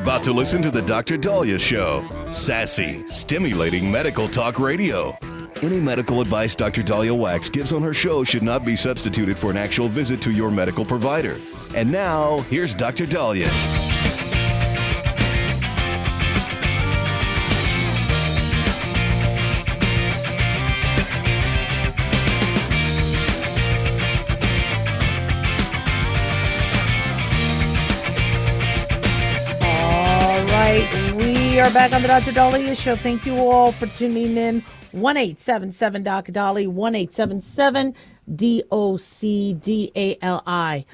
about to listen to the Dr. Dahlia Show. Sassy, stimulating medical talk radio. Any medical advice Dr. Dahlia Wax gives on her show should not be substituted for an actual visit to your medical provider. And now, here's Dr. Dahlia. We are back on the Dr. Dahlia Show. Thank you all for tuning in. 1-877-Dr. 1-877-DOCDALI.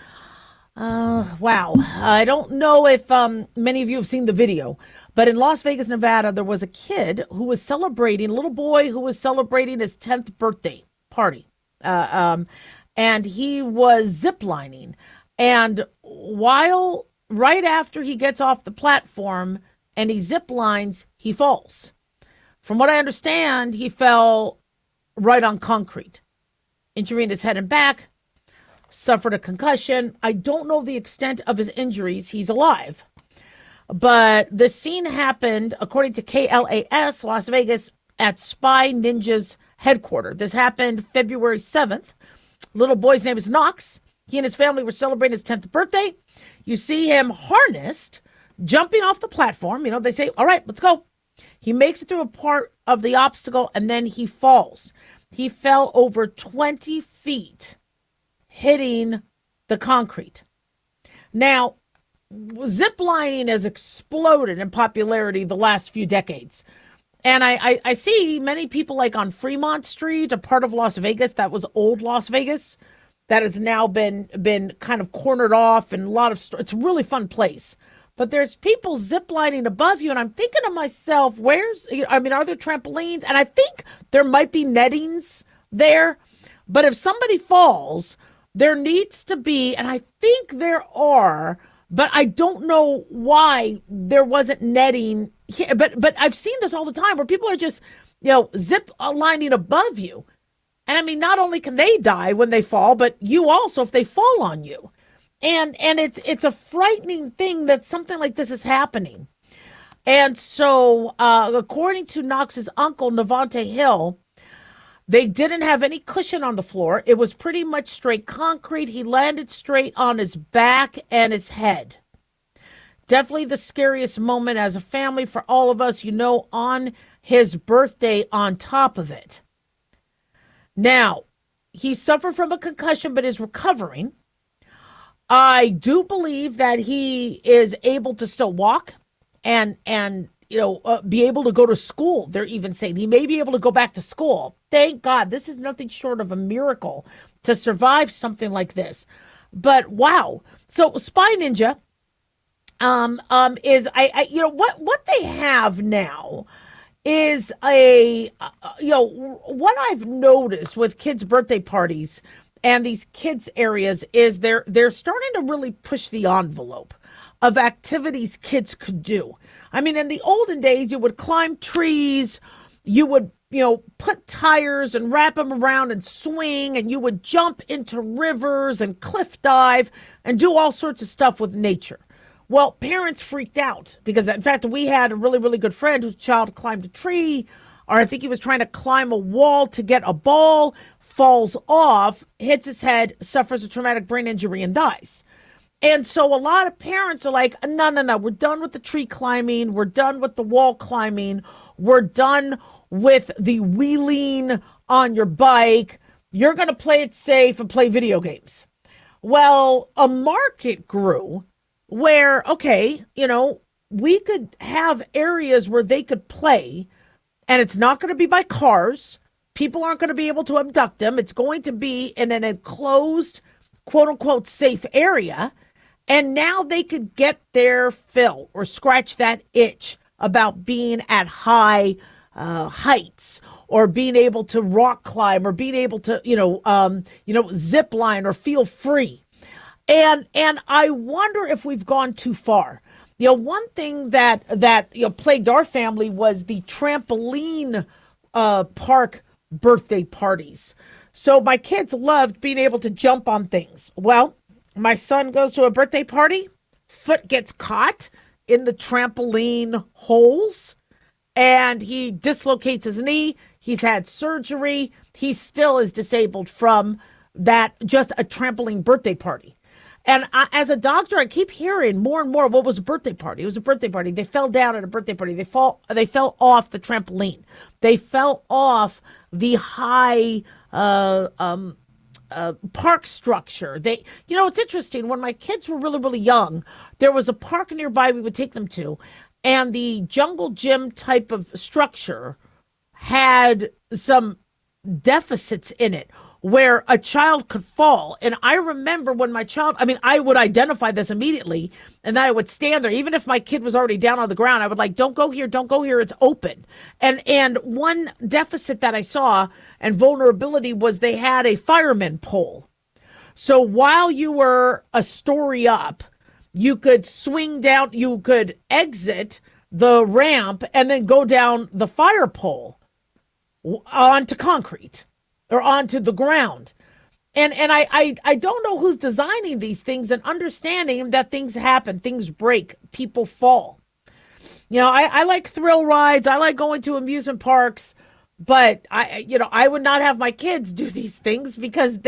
Wow. I don't know if many of you have seen the video, but in Las Vegas, Nevada, there was a kid who was celebrating, a little boy who was celebrating his 10th birthday party. And he was ziplining. And right after he gets off the platform and he zip lines, he falls. From what I understand, he fell right on concrete, injuring his head and back, suffered a concussion. I don't know the extent of his injuries. He's alive. But the scene happened, according to KLAS, Las Vegas, at Spy Ninja's headquarters. This happened February 7th. Little boy's name is Knox. He and his family were celebrating his 10th birthday. You see him harnessed, jumping off the platform. You know, they say, all right, let's go. He makes it through a part of the obstacle, and then he falls. He fell over 20 feet, hitting the concrete. Now, zip lining has exploded in popularity the last few decades. And I see many people like on Fremont Street, a part of Las Vegas that was old Las Vegas, that has now been kind of cornered off, and it's a really fun place. But there's people ziplining above you, and I'm thinking to myself, are there trampolines? And I think there might be nettings there. But if somebody falls, there needs to be, and I think there are, but I don't know why there wasn't netting here. But I've seen this all the time where people are just, zip lining above you. And I mean, not only can they die when they fall, but you also if they fall on you. And it's a frightening thing that something like this is happening. And so, according to Knox's uncle, Navante Hill, they didn't have any cushion on the floor. It was pretty much straight concrete. He landed straight on his back and his head. Definitely the scariest moment as a family for all of us, on his birthday on top of it. Now, he suffered from a concussion but is recovering. I do believe that he is able to still walk and be able to go to school. They're even saying he may be able to go back to school. Thank God. This is nothing short of a miracle to survive something like this. But wow. So Spy Ninja is what they have now is what I've noticed with kids' birthday parties and these kids' areas is they're starting to really push the envelope of activities kids could do. I mean, in the olden days, you would climb trees, you would, put tires and wrap them around and swing, and you would jump into rivers and cliff dive and do all sorts of stuff with nature. Well, parents freaked out because, in fact, we had a really, really good friend whose child climbed a tree, or I think he was trying to climb a wall to get a ball, falls off, hits his head, suffers a traumatic brain injury, and dies. And so a lot of parents are like, no, we're done with the tree climbing. We're done with the wall climbing. We're done with the wheeling on your bike. You're going to play it safe and play video games. Well, a market grew where, we could have areas where they could play, and it's not going to be by cars. People aren't going to be able to abduct them. It's going to be in an enclosed, quote unquote, safe area. And now they could get their fill or scratch that itch about being at high heights, or being able to rock climb, or being able to, zip line or feel free. And I wonder if we've gone too far. One thing that plagued our family was the trampoline park birthday parties. So my kids loved being able to jump on things. Well, my son goes to a birthday party, foot gets caught, in the trampoline holes, and he dislocates his knee. He's had surgery. He still is disabled from that, just a trampoline birthday party. And as a doctor, I keep hearing more and more, what was a birthday party? It was a birthday party. They fell down at a birthday party. They fell off the trampoline. They fell off the high park structure. It's interesting. When my kids were really, really young, there was a park nearby we would take them to, and the jungle gym type of structure had some deficits in it where a child could fall. And I remember when I would identify this immediately, and I would stand there. Even if my kid was already down on the ground, I would like, don't go here, it's open. And one deficit that I saw and vulnerability was they had a fireman pole. So while you were a story up, you could swing down, you could exit the ramp and then go down the fire pole onto concrete or onto the ground. And I don't know who's designing these things and understanding that things happen, things break, people fall. I like thrill rides. I like going to amusement parks, but I would not have my kids do these things because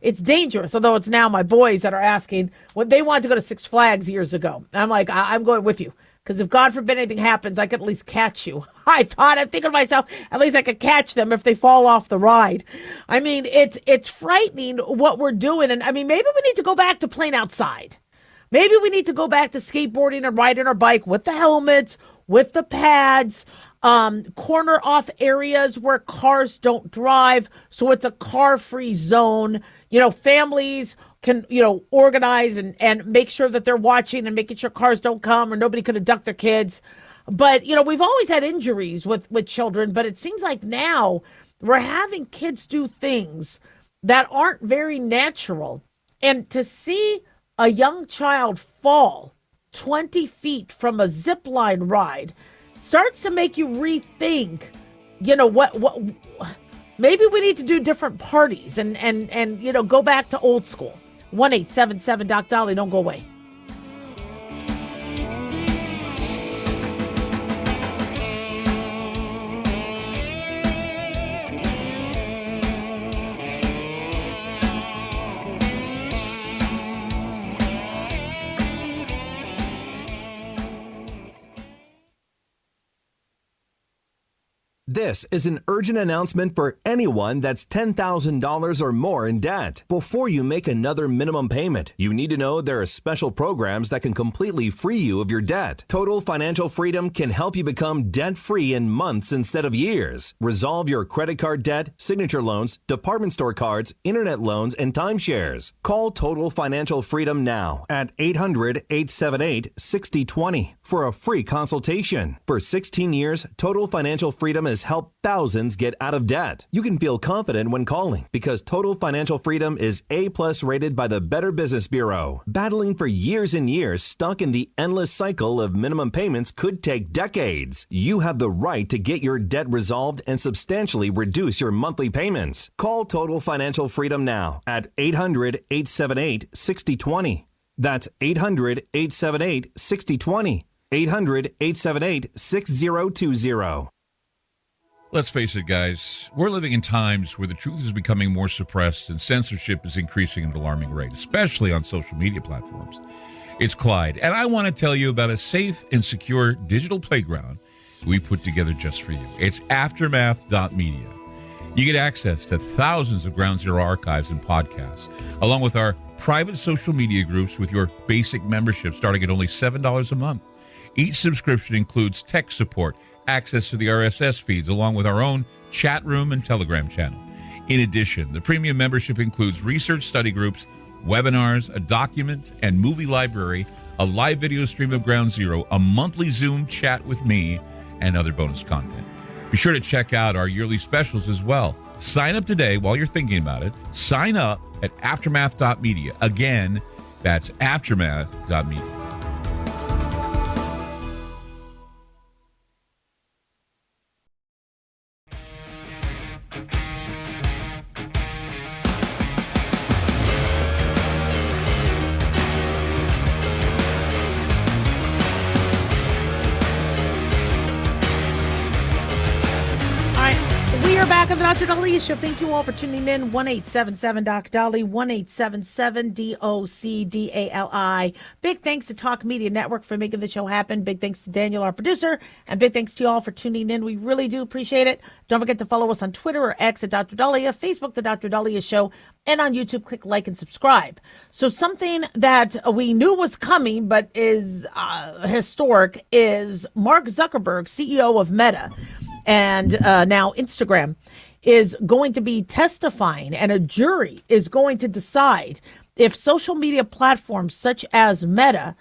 it's dangerous. Although it's now my boys that are asking when they wanted to go to Six Flags years ago. I'm like, I'm going with you. Because if God forbid anything happens, I could at least catch you. I'm thinking to myself, at least I could catch them if they fall off the ride. I mean, it's frightening what we're doing. And I mean, maybe we need to go back to playing outside. Maybe we need to go back to skateboarding and riding our bike with the helmets, with the pads, corner off areas where cars don't drive. So it's a car-free zone. Families can, organize and make sure that they're watching and making sure cars don't come or nobody could abduct their kids. But, we've always had injuries with children, but it seems like now we're having kids do things that aren't very natural. And to see a young child fall 20 feet from a Zipline ride starts to make you rethink, what maybe we need to do different parties and go back to old school. 1-877 Doc Dolly, don't go away. This is an urgent announcement for anyone that's $10,000 or more in debt. Before you make another minimum payment, you need to know there are special programs that can completely free you of your debt. Total Financial Freedom can help you become debt-free in months instead of years. Resolve your credit card debt, signature loans, department store cards, internet loans, and timeshares. Call Total Financial Freedom now at 800-878-6020 for a free consultation. For 16 years, Total Financial Freedom has helped thousands get out of debt. You can feel confident when calling because Total Financial Freedom is A+ rated by the Better Business Bureau. Battling for years and years stuck in the endless cycle of minimum payments could take decades. You have the right to get your debt resolved and substantially reduce your monthly payments. Call Total Financial Freedom now at 800-878-6020. That's 800-878-6020. 800-878-6020. Let's face it, guys, we're living in times where the truth is becoming more suppressed and censorship is increasing at an alarming rate, especially on social media platforms. It's Clyde, and I want to tell you about a safe and secure digital playground we put together just for you. It's Aftermath.media. You get access to thousands of Ground Zero archives and podcasts, along with our private social media groups with your basic membership starting at only $7 a month. Each subscription includes tech support, access to the RSS feeds, along with our own chat room and Telegram channel. In addition, the premium membership includes research study groups, webinars, a document and movie library, a live video stream of Ground Zero, a monthly Zoom chat with me, and other bonus content. Be sure to check out our yearly specials as well. Sign up today while you're thinking about it. Sign up at Aftermath.media. Again, that's Aftermath.media. We are back on the Dr. Dolly Show. Thank you all for tuning in. 1-877 Doc Dolly, 1-877 DOCDALI. Big thanks to Talk Media Network for making the show happen. Big thanks to Daniel, our producer, and big thanks to you all for tuning in. We really do appreciate it. Don't forget to follow us on Twitter or X at Dr. Dahlia, Facebook, The Dr. Dahlia Show, and on YouTube, click like and subscribe. So something that we knew was coming but is historic is Mark Zuckerberg, CEO of Meta, and now Instagram, is going to be testifying, and a jury is going to decide if social media platforms such as Meta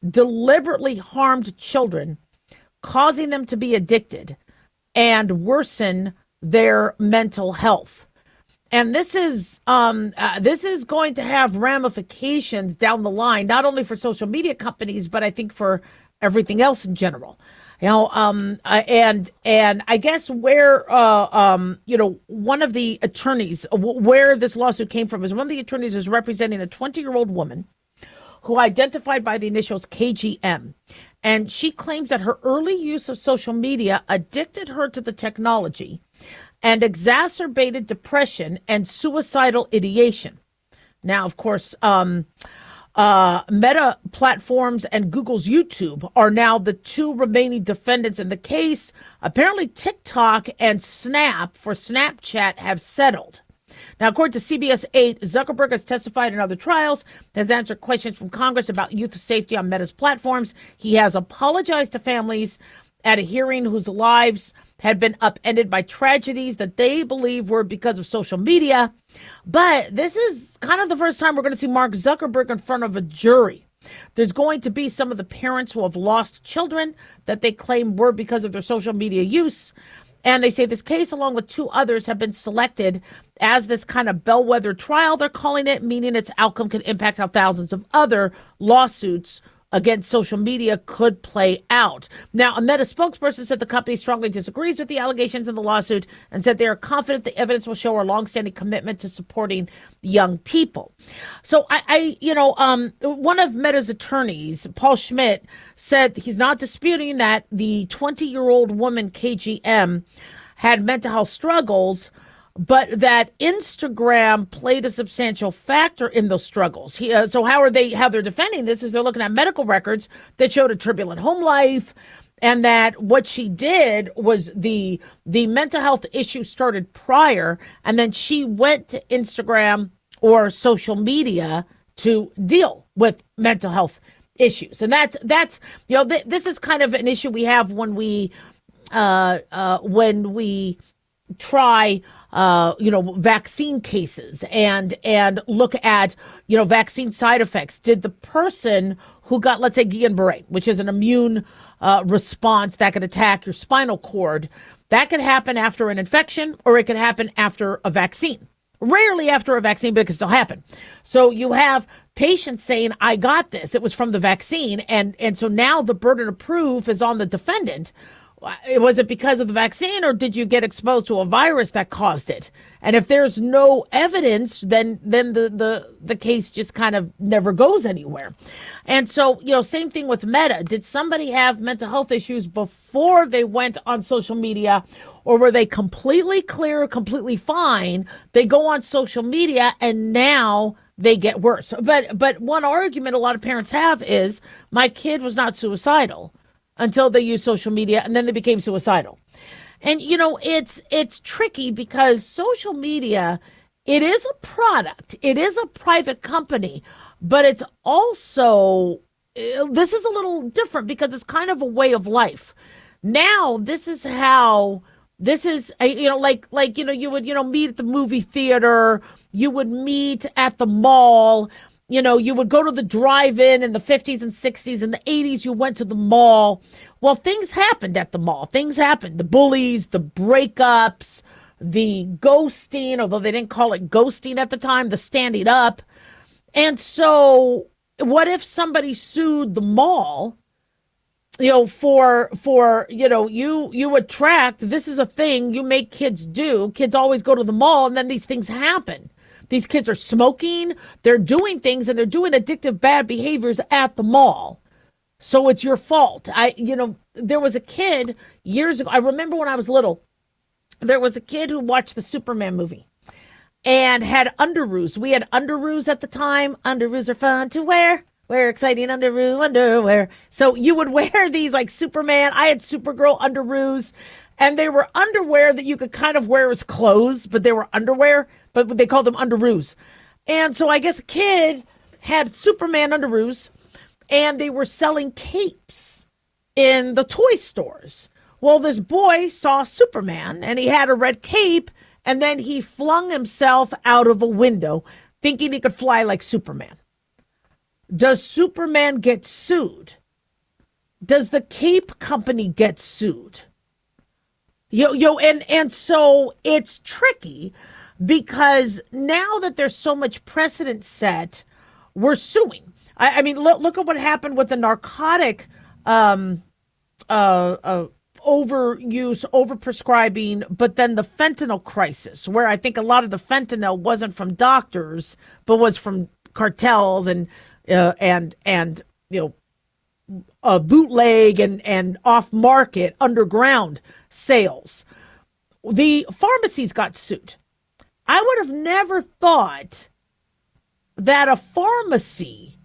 deliberately harmed children, causing them to be addicted and worsen their mental health. And this is going to have ramifications down the line, not only for social media companies, but I think for everything else in general. And I guess where, one of the attorneys, where this lawsuit came from is one of the attorneys is representing a 20-year-old woman who identified by the initials KGM. And she claims that her early use of social media addicted her to the technology and exacerbated depression and suicidal ideation. Now, of course, Meta platforms and Google's YouTube are now the two remaining defendants in the case. Apparently, TikTok and Snap for Snapchat have settled. Now, according to CBS 8, Zuckerberg has testified in other trials, has answered questions from Congress about youth safety on Meta's platforms. He has apologized to families at a hearing whose lives had been upended by tragedies that they believe were because of social media. But this is kind of the first time we're going to see Mark Zuckerberg in front of a jury. There's going to be some of the parents who have lost children that they claim were because of their social media use. And they say this case, along with two others, have been selected as this kind of bellwether trial, they're calling it, meaning its outcome could impact how thousands of other lawsuits against social media could play out. Now, a Meta spokesperson said the company strongly disagrees with the allegations in the lawsuit and said they are confident the evidence will show our longstanding commitment to supporting young people. So one of Meta's attorneys, Paul Schmidt, said he's not disputing that the 20-year-old woman, KGM, had mental health struggles, but that Instagram played a substantial factor in those struggles. So how they're defending this is they're looking at medical records that showed a turbulent home life, and that what she did was the mental health issue started prior, and then she went to Instagram or social media to deal with mental health issues. And that's this is kind of an issue we have when we try vaccine cases and look at, vaccine side effects. Did the person who got, let's say, Guillain-Barré, which is an immune response that could attack your spinal cord, that could happen after an infection or it could happen after a vaccine. Rarely after a vaccine, but it can still happen. So you have patients saying, I got this, it was from the vaccine. And so now the burden of proof is on the defendant. Was it because of the vaccine, or did you get exposed to a virus that caused it? And if there's no evidence, then the case just kind of never goes anywhere. And so, same thing with Meta. Did somebody have mental health issues before they went on social media, or were they completely clear, completely fine? They go on social media and now they get worse. But one argument a lot of parents have is, my kid was not suicidal until they used social media, and then they became suicidal. And, it's tricky because social media, it is a product. It is a private company, but it's also, this is a little different because it's kind of a way of life. Now, you would, meet at the movie theater, you would meet at the mall, you would go to the drive-in in the 50s and 60s. In the 80s, you went to the mall. Well, things happened at the mall. Things happened. The bullies, the breakups, the ghosting, although they didn't call it ghosting at the time, the standing up. And so what if somebody sued the mall, for you attract, this is a thing you make kids do. Kids always go to the mall, and then these things happen. These kids are smoking, they're doing things, and they're doing addictive bad behaviors at the mall. So it's your fault. There was a kid years ago. I remember when I was little, There was a kid who watched the Superman movie and had underoos. We had underoos at the time. Underoos are fun to wear. Wear exciting underwear. So you would wear these like Superman. I had Supergirl underoos, and they were underwear that you could kind of wear as clothes, but they were underwear, but they called them underoos. And so I guess a kid had Superman underoos, and they were selling capes in the toy stores. Well, this boy saw Superman, and he had a red cape, and then he flung himself out of a window thinking he could fly like Superman. Does Superman get sued? Does the cape company get sued? And so it's tricky because now that there's so much precedent set, we're suing. I mean, look at what happened with the narcotic overuse, overprescribing, but then the fentanyl crisis, where I think a lot of the fentanyl wasn't from doctors, but was from cartels and bootleg and off market underground sales. The pharmacies got sued. I would have never thought that a pharmacy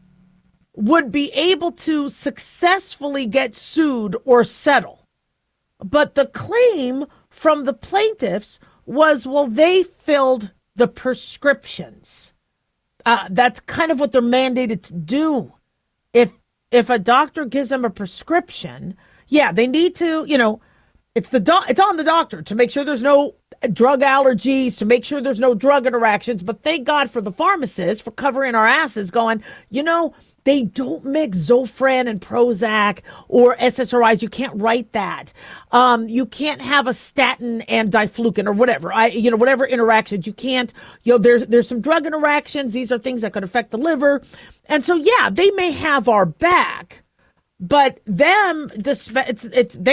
would be able to successfully get sued or settle. But the claim from the plaintiffs was, well, they filled the prescriptions. That's kind of what they're mandated to do. If a doctor gives them a prescription, yeah, they need to, it's on the doctor to make sure there's no drug allergies, to make sure there's no drug interactions. But thank God for the pharmacists for covering our asses going, they don't mix Zofran and Prozac or SSRIs. You can't write that. You can't have a statin and diflucan or whatever. Whatever interactions you can't. There's some drug interactions. These are things that could affect the liver, and so yeah, they may have our back, but they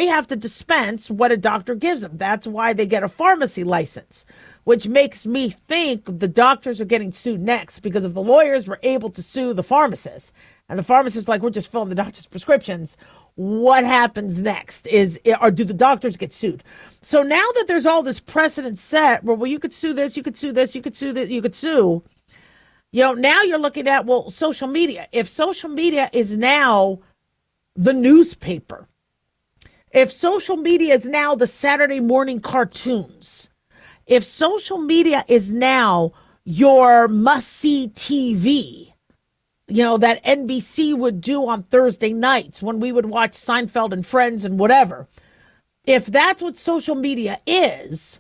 have to dispense what a doctor gives them. That's why they get a pharmacy license. Which makes me think the doctors are getting sued next, because if the lawyers were able to sue the pharmacists and the pharmacists like, we're just filling the doctor's prescriptions, what happens next? Or do the doctors get sued? So now that there's all this precedent set where, well, you could sue this, you could sue this, you could sue that, you could sue, now you're looking at, well, social media. If social media is now the newspaper, if social media is now the Saturday morning cartoons, if social media is now your must-see TV, that NBC would do on Thursday nights when we would watch Seinfeld and Friends and whatever, if that's what social media is,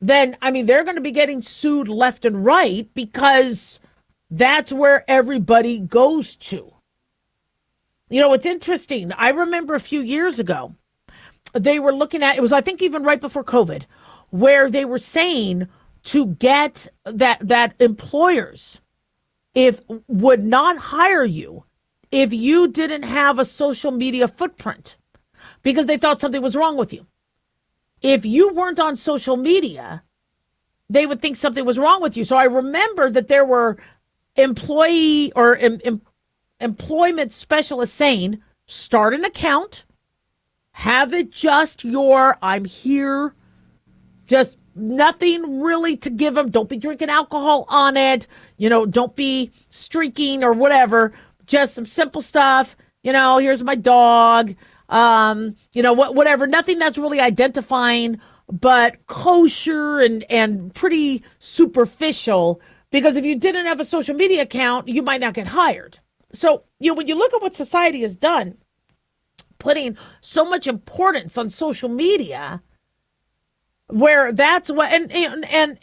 then, they're going to be getting sued left and right, because that's where everybody goes to. It's interesting. I remember a few years ago, they were looking at, it was, I think, even right before COVID, where they were saying to get that employers would not hire you if you didn't have a social media footprint, because they thought something was wrong with you. If you weren't on social media, they would think something was wrong with you. So I remember that there were employee or employment specialists saying, start an account, have it just I'm here. Just nothing really to give them. Don't be drinking alcohol on it. Don't be streaking or whatever. Just some simple stuff. Here's my dog. Whatever. Nothing that's really identifying, but kosher and pretty superficial. Because if you didn't have a social media account, you might not get hired. So, when you look at what society has done, putting so much importance on social media, where that's what, and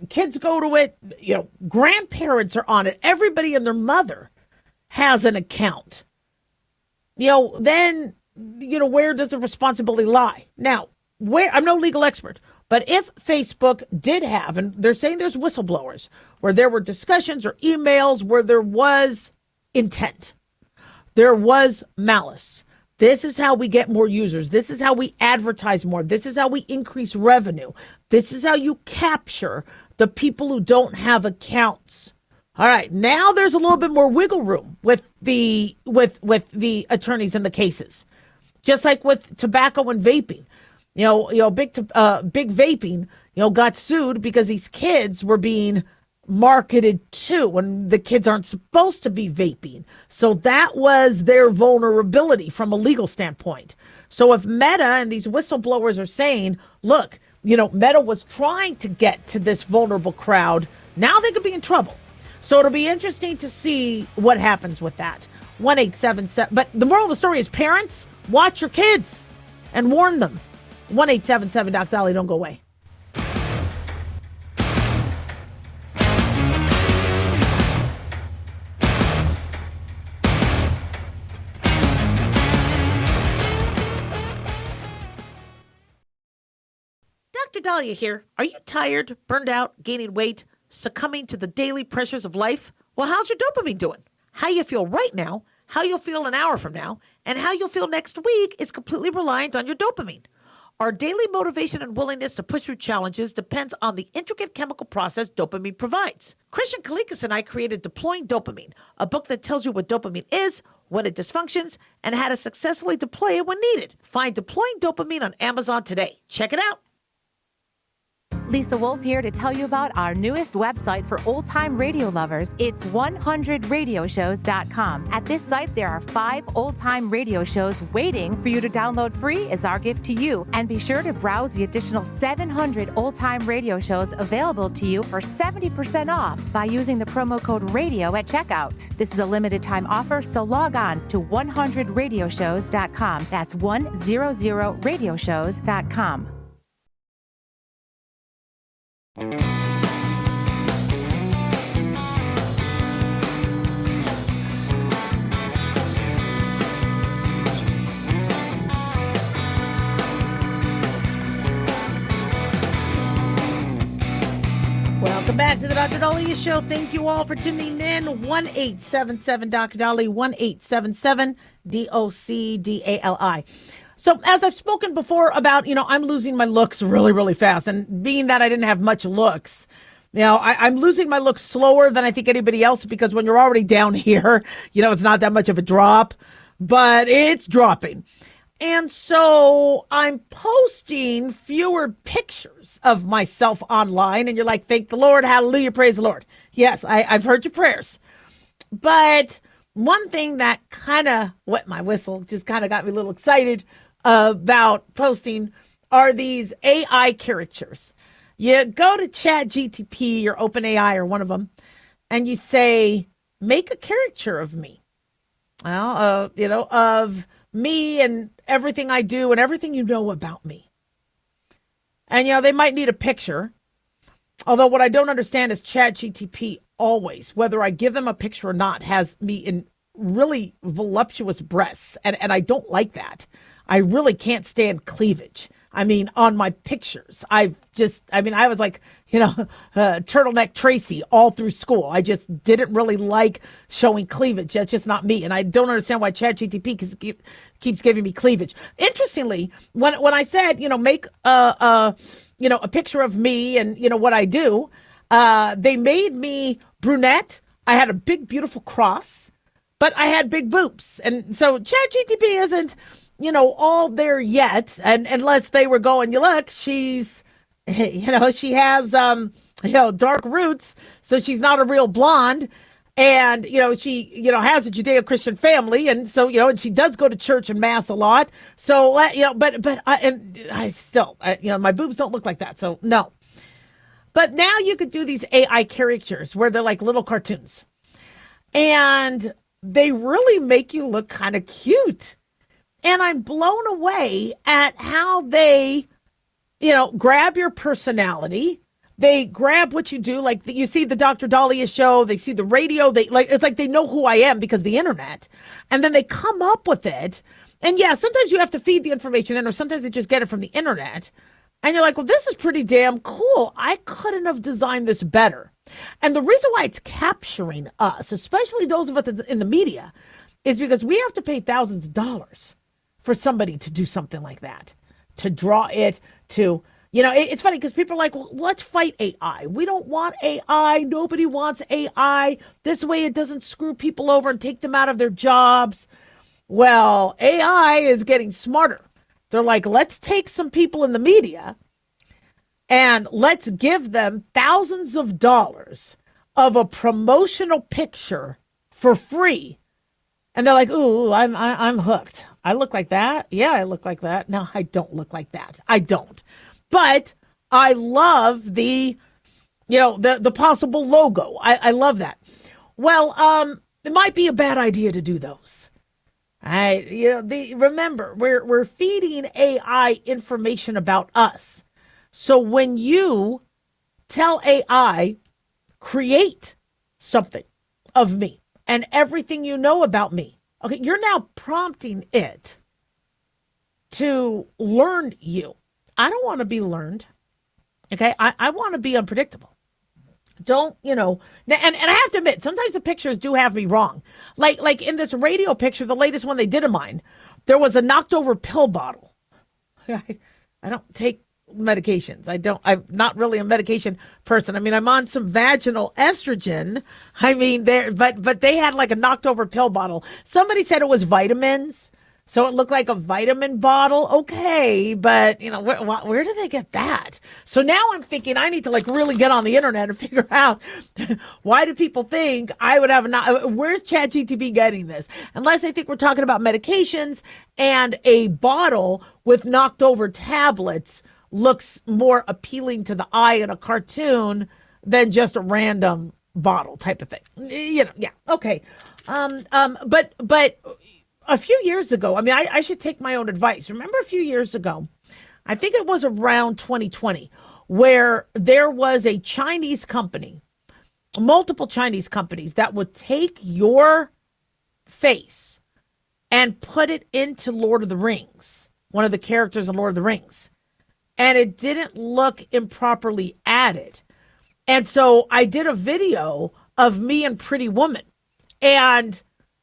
kids go to it, grandparents are on it, everybody and their mother has an account. Then, where does the responsibility lie? Now, I'm no legal expert, but if Facebook did have, and they're saying there's whistleblowers, where there were discussions or emails where there was intent, there was malice. This is how we get more users. This is how we advertise more. This is how we increase revenue. This is how you capture the people who don't have accounts. All right, now there's a little bit more wiggle room with the attorneys in the cases. Just like with tobacco and vaping. Big vaping, got sued because these kids were being marketed to, when the kids aren't supposed to be vaping. So that was their vulnerability from a legal standpoint. So if Meta and these whistleblowers are saying, look, Meta was trying to get to this vulnerable crowd, now they could be in trouble. So it'll be interesting to see what happens with that. 1-877. But the moral of the story is, parents, watch your kids and warn them. 1-877 Doc Dolly, don't go away. Dr. Dahlia here. Are you tired, burned out, gaining weight, succumbing to the daily pressures of life? Well, how's your dopamine doing? How you feel right now, how you'll feel an hour from now, and how you'll feel next week is completely reliant on your dopamine. Our daily motivation and willingness to push through challenges depends on the intricate chemical process dopamine provides. Christian Kalikas and I created Deploying Dopamine, a book that tells you what dopamine is, when it dysfunctions, and how to successfully deploy it when needed. Find Deploying Dopamine on Amazon today. Check it out. Lisa Wolf here to tell you about our newest website for old-time radio lovers. It's 100radioshows.com. At this site, there are 5 old-time radio shows waiting for you to download free as our gift to you. And be sure to browse the additional 700 old-time radio shows available to you for 70% off by using the promo code RADIO at checkout. This is a limited-time offer, so log on to 100radioshows.com. That's 100radioshows.com. Welcome back to the Dr. Dahlia Show. Thank you all for tuning in. 1-877 Dr. Dahlia, 1-877 DOCDALI. So as I've spoken before about, I'm losing my looks really, really fast. And being that I didn't have much looks, I'm losing my looks slower than I think anybody else, because when you're already down here, it's not that much of a drop, but it's dropping. And so I'm posting fewer pictures of myself online. And you're like, thank the Lord. Hallelujah. Praise the Lord. Yes, I've heard your prayers. But one thing that kind of wet my whistle, just kind of got me a little excited about posting, are these AI characters. You go to ChatGPT or OpenAI or one of them, and you say, make a caricature of me. Well, of me and everything I do and everything you know about me. And, they might need a picture. Although what I don't understand is ChatGPT always, whether I give them a picture or not, has me in really voluptuous breasts. And I don't like that. I really can't stand cleavage. I mean, on my pictures, I was like, turtleneck Tracy all through school. I just didn't really like showing cleavage. That's just not me. And I don't understand why ChatGPT keeps giving me cleavage. Interestingly, when I said, make a picture of me and, what I do, they made me brunette. I had a big, beautiful cross, but I had big boobs. And so ChatGPT isn't, all there yet. And unless they were going, look, she's, she has, dark roots. So she's not a real blonde. And, she, has a Judeo-Christian family. And so, and she does go to church and mass a lot. So, but I still, my boobs don't look like that. So no. But now you could do these AI characters where they're like little cartoons. And they really make you look kind of cute. And I'm blown away at how they, grab your personality. They grab what you do. Like you see the Dr. Dahlia Show, they see the radio. It's like they know who I am because of the internet. And then they come up with it. And yeah, sometimes you have to feed the information in, or sometimes they just get it from the internet. And you're like, well, this is pretty damn cool. I couldn't have designed this better. And the reason why it's capturing us, especially those of us in the media, is because we have to pay thousands of dollars for somebody to do something like that, to draw it, to, it's funny because people are like, well, let's fight AI. We don't want AI. Nobody wants AI. This way it doesn't screw people over and take them out of their jobs. Well, AI is getting smarter. They're like, let's take some people in the media and let's give them thousands of dollars of a promotional picture for free. And they're like, ooh, I'm hooked. I look like that. Yeah, I look like that. No, I don't look like that. I don't. But I love the possible logo. I love that. Well, it might be a bad idea to do those. Remember, we're feeding AI information about us. So when you tell AI, create something of me and everything you know about me, okay, you're now prompting it to learn you. I don't want to be learned. Okay, I want to be unpredictable. Don't, and I have to admit, sometimes the pictures do have me wrong. Like in this radio picture, the latest one they did of mine, there was a knocked over pill bottle. I don't take medications. I'm not really a medication person. I mean, I'm on some vaginal estrogen. I mean, but they had like a knocked over pill bottle. Somebody said it was vitamins. So it looked like a vitamin bottle. Okay, but where did they get that? So now I'm thinking I need to really get on the internet and figure out why do people think I would have where's ChatGPT getting this? Unless they think we're talking about medications and a bottle with knocked over tablets looks more appealing to the eye in a cartoon than just a random bottle type of thing. Yeah, okay. But a few years ago, I mean, I should take my own advice. Remember a few years ago, I think it was around 2020, where there was a Chinese company, multiple Chinese companies that would take your face and put it into Lord of the Rings, one of the characters in Lord of the Rings. And it didn't look improperly added. And so I did a video of me and Pretty Woman. And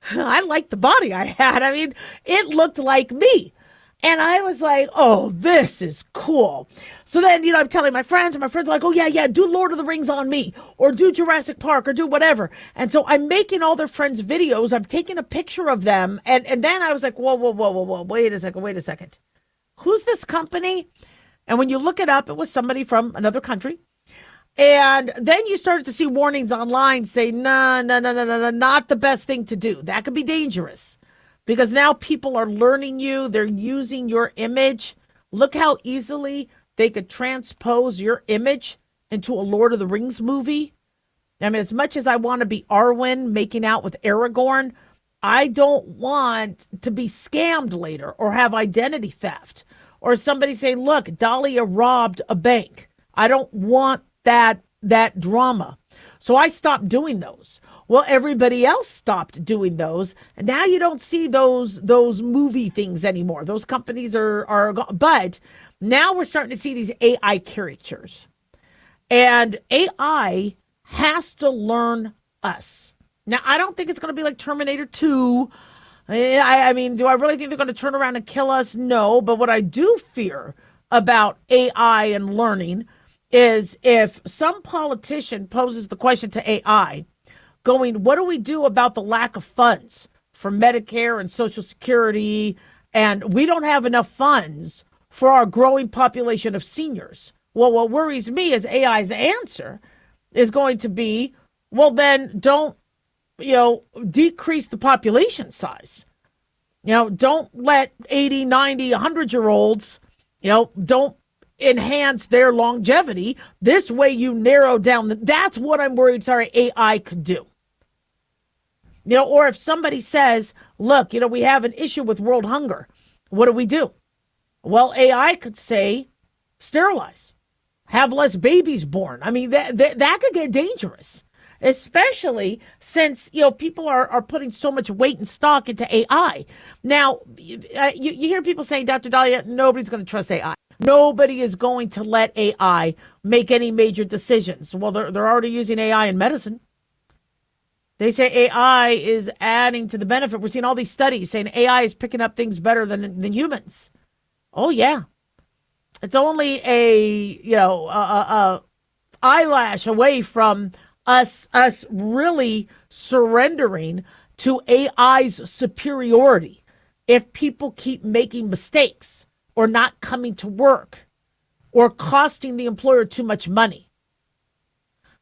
I liked the body I had. I mean, it looked like me. And I was like, oh, this is cool. So then, I'm telling my friends, and my friends are like, oh, yeah, do Lord of the Rings on me, or do Jurassic Park, or do whatever. And so I'm making all their friends' videos. I'm taking a picture of them. And then I was like, whoa, wait a second. Who's this company? And when you look it up, it was somebody from another country. And then you started to see warnings online say, no, not the best thing to do. That could be dangerous because now people are learning you. They're using your image. Look how easily they could transpose your image into a Lord of the Rings movie. I mean, as much as I want to be Arwen making out with Aragorn, I don't want to be scammed later or have identity theft or somebody say, look, Dahlia robbed a bank. I don't want that drama. So I stopped doing those. Well, everybody else stopped doing those. And now you don't see those movie things anymore. Those companies are gone. But now we're starting to see these AI caricatures. And AI has to learn us. Now, I don't think it's going to be like Terminator 2. I mean, do I really think they're going to turn around and kill us? No. But what I do fear about AI and learning is if some politician poses the question to AI, going, what do we do about the lack of funds for Medicare and Social Security? And we don't have enough funds for our growing population of seniors. Well, what worries me is AI's answer is going to be, well, then don't, decrease the population size. Don't let 80, 90, 100-year-olds, don't enhance their longevity. This way you narrow down. That's what I'm worried, AI could do. Or if somebody says, look, we have an issue with world hunger. What do? Well, AI could say, sterilize, have less babies born. I mean, that could get dangerous, especially since, people are putting so much weight and stock into AI. Now, you hear people saying, Dr. Dahlia, nobody's going to trust AI. Nobody is going to let AI make any major decisions. Well, they're already using AI in medicine. They say AI is adding to the benefit. We're seeing all these studies saying AI is picking up things better than humans. Oh, yeah. It's only a eyelash away from us really surrendering to AI's superiority if people keep making mistakes. or not coming to work or costing the employer too much money.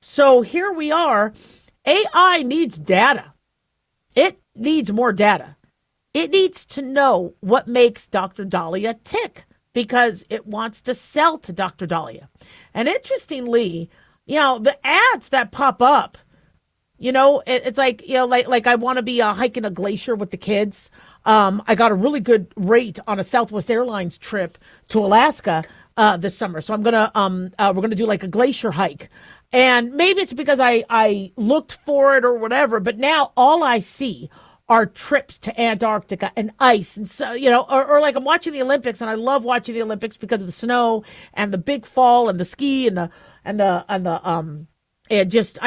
So here we are. AI needs data. It needs more data. It needs to know what makes Dr. Dahlia tick because it wants to sell to Dr. Dahlia. And interestingly, the ads that pop up, it's like, like I want to be hiking a glacier with the kids. I got a really good rate on a Southwest Airlines trip to Alaska this summer. So we're gonna do like a glacier hike. And maybe it's because I looked for it or whatever, but now all I see are trips to Antarctica and ice. And so, or like I'm watching the Olympics, and I love watching the Olympics because of the snow and the big fall and the ski and I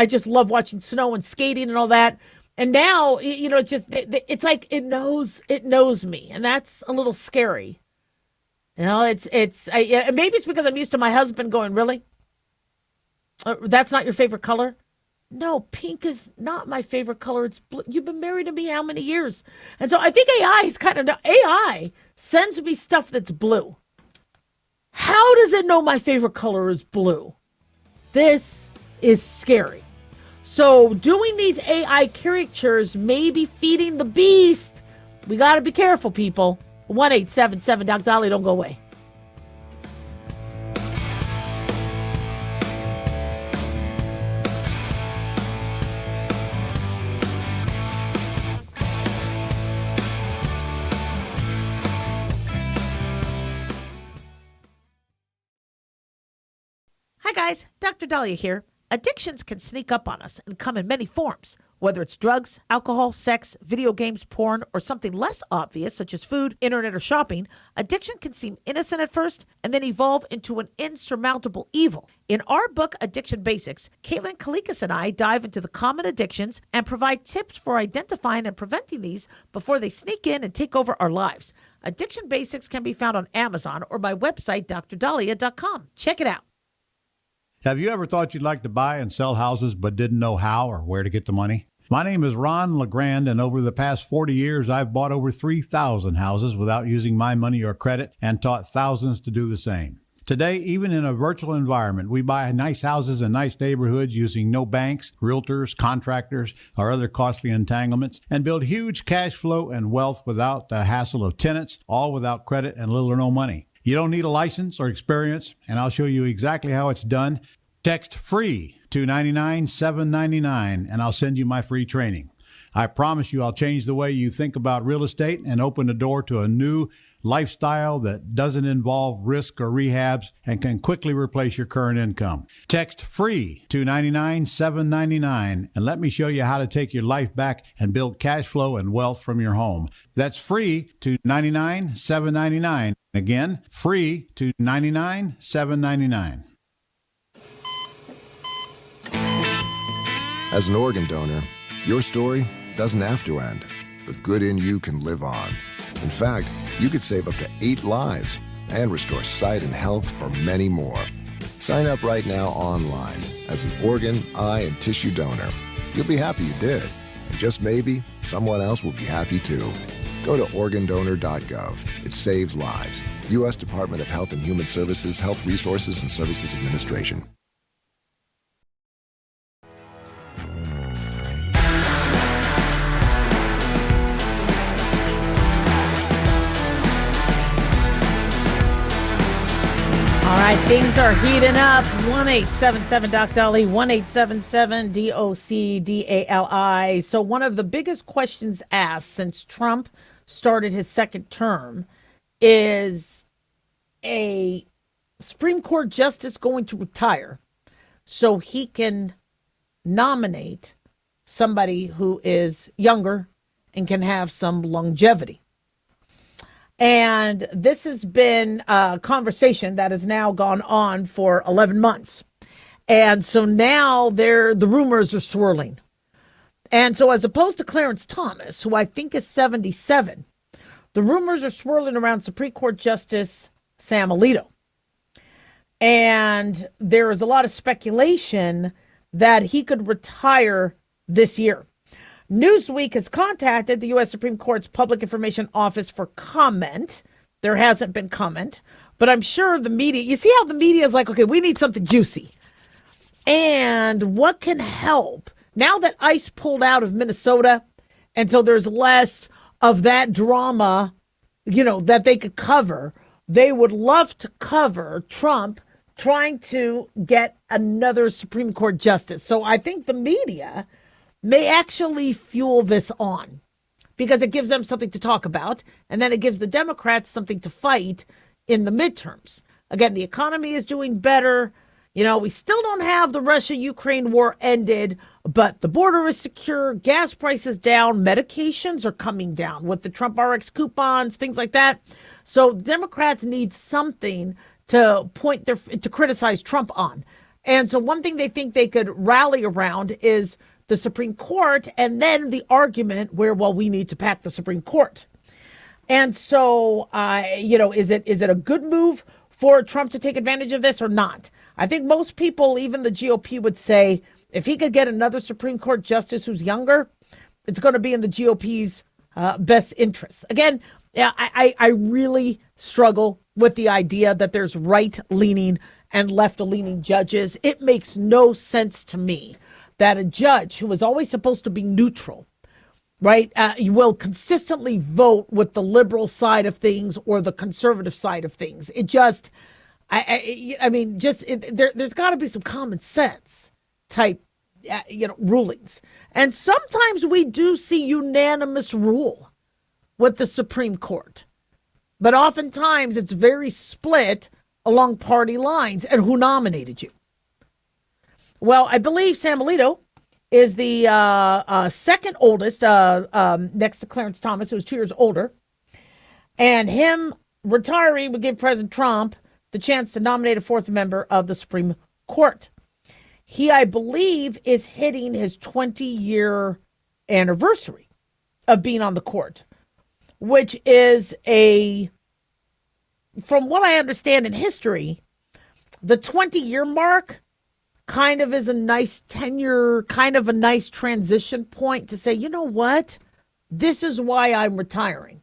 just love watching snow and skating and all that. And now, it's like it knows me, and that's a little scary. Maybe it's because I'm used to my husband going, really? That's not your favorite color? No, pink is not my favorite color. It's blue. You've been married to me how many years? And so I think AI sends me stuff that's blue. How does it know my favorite color is blue? This is scary. So doing these AI caricatures may be feeding the beast. We got to be careful, people. 1-877 Doc Dolly, don't go away. Hi guys, Dr. Dahlia here. Addictions can sneak up on us and come in many forms, whether it's drugs, alcohol, sex, video games, porn, or something less obvious such as food, internet, or shopping. Addiction can seem innocent at first and then evolve into an insurmountable evil. In our book, Addiction Basics, Caitlin Kalikas and I dive into the common addictions and provide tips for identifying and preventing these before they sneak in and take over our lives. Addiction Basics can be found on Amazon or my website, drdahlia.com. Check it out. Have you ever thought you'd like to buy and sell houses but didn't know how or where to get the money? My name is Ron LeGrand, and over the past 40 years, I've bought over 3,000 houses without using my money or credit and taught thousands to do the same. Today, even in a virtual environment, we buy nice houses in nice neighborhoods using no banks, realtors, contractors, or other costly entanglements, and build huge cash flow and wealth without the hassle of tenants, all without credit and little or no money. You don't need a license or experience, and I'll show you exactly how it's done. Text FREE to 99799, and I'll send you my free training. I promise you I'll change the way you think about real estate and open the door to a new lifestyle that doesn't involve risk or rehabs and can quickly replace your current income. Text FREE to 99799, and let me show you how to take your life back and build cash flow and wealth from your home. That's FREE to 99799. Again, FREE to 99799. As an organ donor, your story doesn't have to end. The good in you can live on. In fact, you could save up to 8 lives and restore sight and health for many more. Sign up right now online as an organ, eye, and tissue donor. You'll be happy you did. And just maybe, someone else will be happy too. Go to organdonor.gov. It saves lives. U.S. Department of Health and Human Services, Health Resources and Services Administration. All right, things are heating up. 1-877 Doc Dolly, 1-877 DOCDALI. So one of the biggest questions asked since Trump started his second term is a Supreme Court justice going to retire so he can nominate somebody who is younger and can have some longevity. And this has been a conversation that has now gone on for 11 months. And so now the rumors are swirling. And so as opposed to Clarence Thomas, who I think is 77, the rumors are swirling around Supreme Court Justice Sam Alito. And there is a lot of speculation that he could retire this year. Newsweek has contacted the U.S. Supreme Court's Public Information Office for comment. There hasn't been comment, but I'm sure the media, you see how the media is like, okay, we need something juicy. And what can help now that ICE pulled out of Minnesota, and so there's less of that drama, that they could cover. They would love to cover Trump trying to get another Supreme Court justice. So I think the media may actually fuel this on because it gives them something to talk about. And then it gives the Democrats something to fight in the midterms. Again, the economy is doing better. We still don't have the Russia-Ukraine war ended, but the border is secure, gas prices down, medications are coming down with the Trump RX coupons, things like that. So Democrats need something to to criticize Trump on. And so one thing they think they could rally around is the Supreme Court, and then the argument where, well, we need to pack the Supreme Court. And so, is it a good move for Trump to take advantage of this or not? I think most people, even the GOP, would say if he could get another Supreme Court justice who's younger, it's going to be in the GOP's best interests. Again, I really struggle with the idea that there's right-leaning and left-leaning judges. It makes no sense to me that a judge who is always supposed to be neutral, right, will consistently vote with the liberal side of things or the conservative side of things. It just, there's got to be some common sense type, rulings. And sometimes we do see unanimous rule with the Supreme Court. But oftentimes it's very split along party lines and who nominated you. Well, I believe Sam Alito is the second oldest, next to Clarence Thomas, who's 2 years older. And him retiring would give President Trump the chance to nominate a fourth member of the Supreme Court. He, I believe, is hitting his 20-year anniversary of being on the court, which is from what I understand in history, the 20-year mark kind of is a nice tenure, kind of a nice transition point to say, you know what, this is why I'm retiring.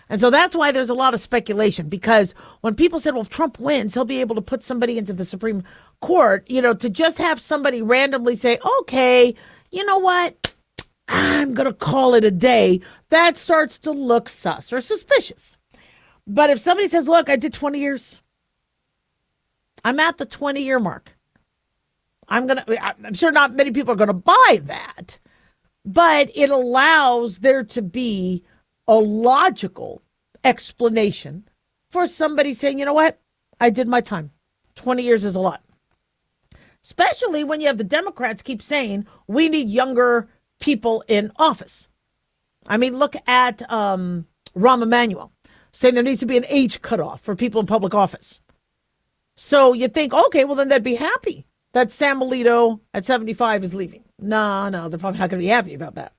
And so that's why there's a lot of speculation, because when people said, well, if Trump wins, he'll be able to put somebody into the Supreme Court, to just have somebody randomly say, okay, you know what, I'm going to call it a day, that starts to look sus or suspicious. But if somebody says, look, I did 20 years, I'm at the 20-year mark, I'm sure not many people are going to buy that, but it allows there to be a logical explanation for somebody saying, you know what, I did my time. 20 years is a lot. Especially when you have the Democrats keep saying we need younger people in office. I mean, look at Rahm Emanuel saying there needs to be an age cutoff for people in public office. So you think, okay, well, then they'd be happy that Sam Alito at 75 is leaving. No, they're probably not going to be happy about that.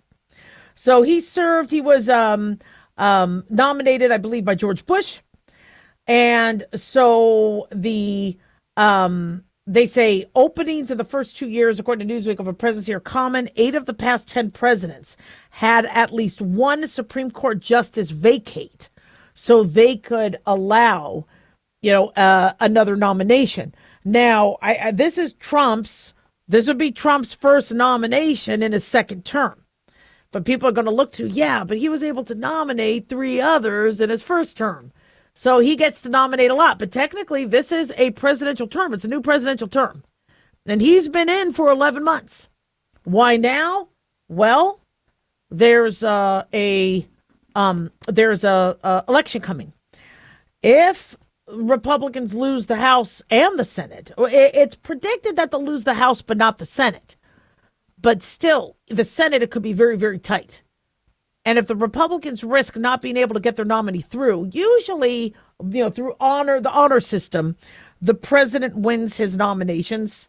So he was nominated, I believe, by George Bush. And so they say openings in the first 2 years, according to Newsweek, of a presidency are common. 8 of the past 10 presidents had at least one Supreme Court justice vacate so they could allow, another nomination. Now, this would be Trump's first nomination in his second term. But people are going to look to, but he was able to nominate 3 others in his first term. So he gets to nominate a lot. But technically, this is a presidential term. It's a new presidential term. And he's been in for 11 months. Why now? Well, there's a election coming. If Republicans lose the House and the Senate, it's predicted that they'll lose the House but not the Senate. But still, the Senate, it could be very, very tight. And if the Republicans risk not being able to get their nominee through, usually, through the honor system, the president wins his nominations.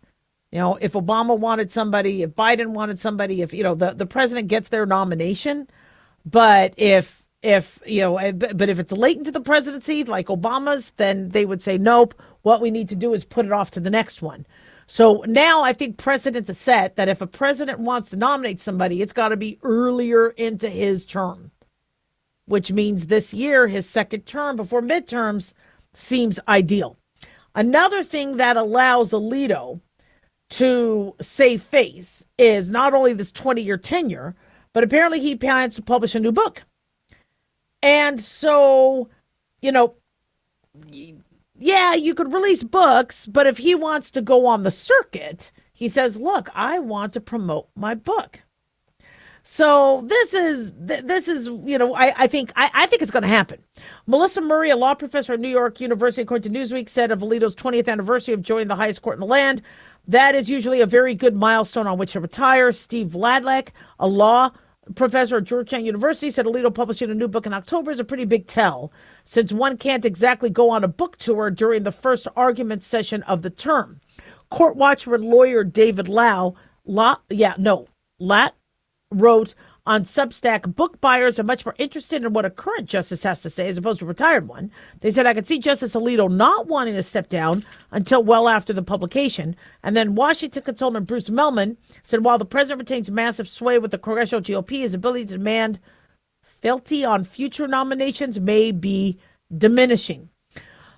If Obama wanted somebody, if Biden wanted somebody, if, the president gets their nomination. But if it's late into the presidency, like Obama's, then they would say, nope, what we need to do is put it off to the next one. So now I think precedents are set that if a president wants to nominate somebody, it's got to be earlier into his term. which means this year, his second term before midterms, seems ideal. Another thing that allows Alito to save face is not only this 20-year tenure, but apparently he plans to publish a new book. And so, yeah, you could release books, but if he wants to go on the circuit, he says, look, I want to promote my book. So this is I think it's going to happen. Melissa Murray, a law professor at New York University, according to Newsweek, said of Alito's 20th anniversary of joining the highest court in the land, that is usually a very good milestone on which to retire. Steve Vladek, a law professor at Georgetown University, said Alito publishing a new book in October is a pretty big tell, since one can't exactly go on a book tour during the first argument session of the term. Court watcher and lawyer David Lat wrote on Substack, book buyers are much more interested in what a current justice has to say as opposed to a retired one. They said, I could see Justice Alito not wanting to step down until well after the publication. And then Washington consultant Bruce Melman said, while the president retains massive sway with the congressional GOP, his ability to demand fealty on future nominations may be diminishing.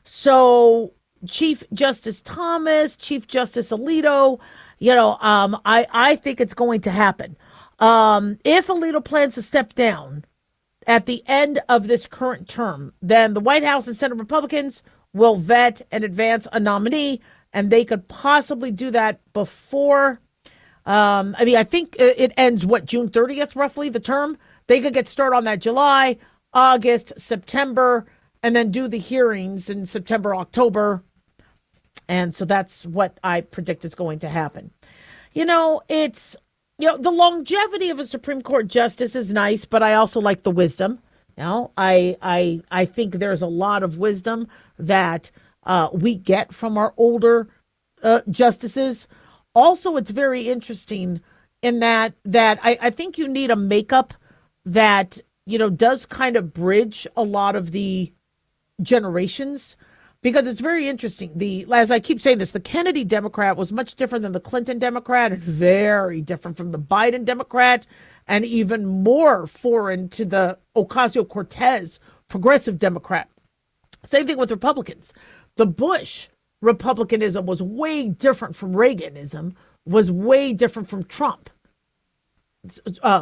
So Chief Justice Thomas, Chief Justice Alito, I think it's going to happen. If Alito plans to step down at the end of this current term, then the White House and Senate Republicans will vet and advance a nominee, and they could possibly do that before. I think it ends, June 30th, roughly, the term. They could get started on that July, August, September, and then do the hearings in September, October. And so that's what I predict is going to happen. The longevity of a Supreme Court justice is nice, but I also like the wisdom. I think there's a lot of wisdom that we get from our older justices. Also, it's very interesting in that I think you need a makeup that, does kind of bridge a lot of the generations. Because it's very interesting. As I keep saying this, the Kennedy Democrat was much different than the Clinton Democrat, and very different from the Biden Democrat, and even more foreign to the Ocasio-Cortez progressive Democrat. Same thing with Republicans. The Bush Republicanism was way different from Reaganism, was way different from Trump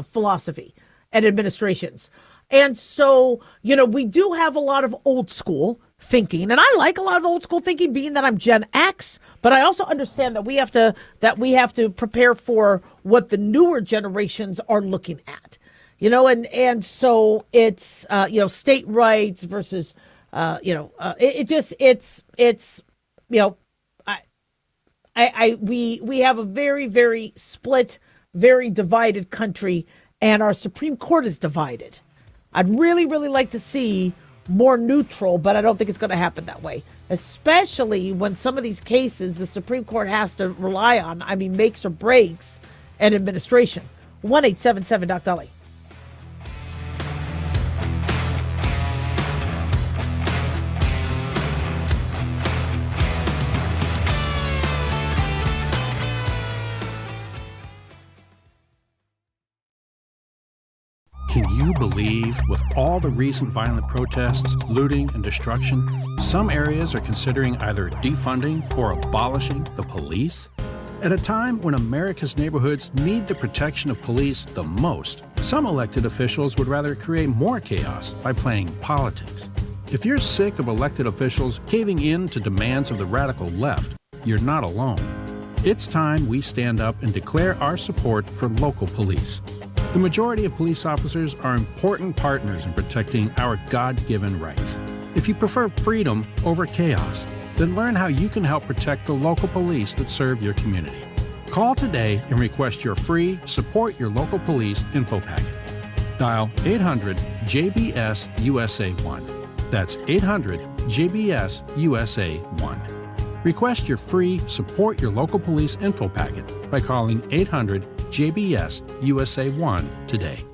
philosophy and administrations. And so, we do have a lot of old school thinking, and I like a lot of old school thinking, being that I'm Gen X, but I also understand that we have to prepare for what the newer generations are looking at, and so it's state rights versus we have a very, very split, very divided country, and our Supreme Court is divided. I'd really, really like to see more neutral, but I don't think it's going to happen that way, especially when some of these cases the Supreme Court has to rely on, makes or breaks an administration. 1-877-DOC-DOLLY. Can you believe, with all the recent violent protests, looting, and destruction, some areas are considering either defunding or abolishing the police? At a time when America's neighborhoods need the protection of police the most, some elected officials would rather create more chaos by playing politics. If you're sick of elected officials caving in to demands of the radical left, you're not alone. It's time we stand up and declare our support for local police. The majority of police officers are important partners in protecting our God-given rights. If you prefer freedom over chaos, then learn how you can help protect the local police that serve your community. Call today and request your free Support Your Local Police info packet. Dial 800-JBS-USA-1. That's 800-JBS-USA-1. Request your free Support Your Local Police info packet by calling 800-JBS-USA-1 today.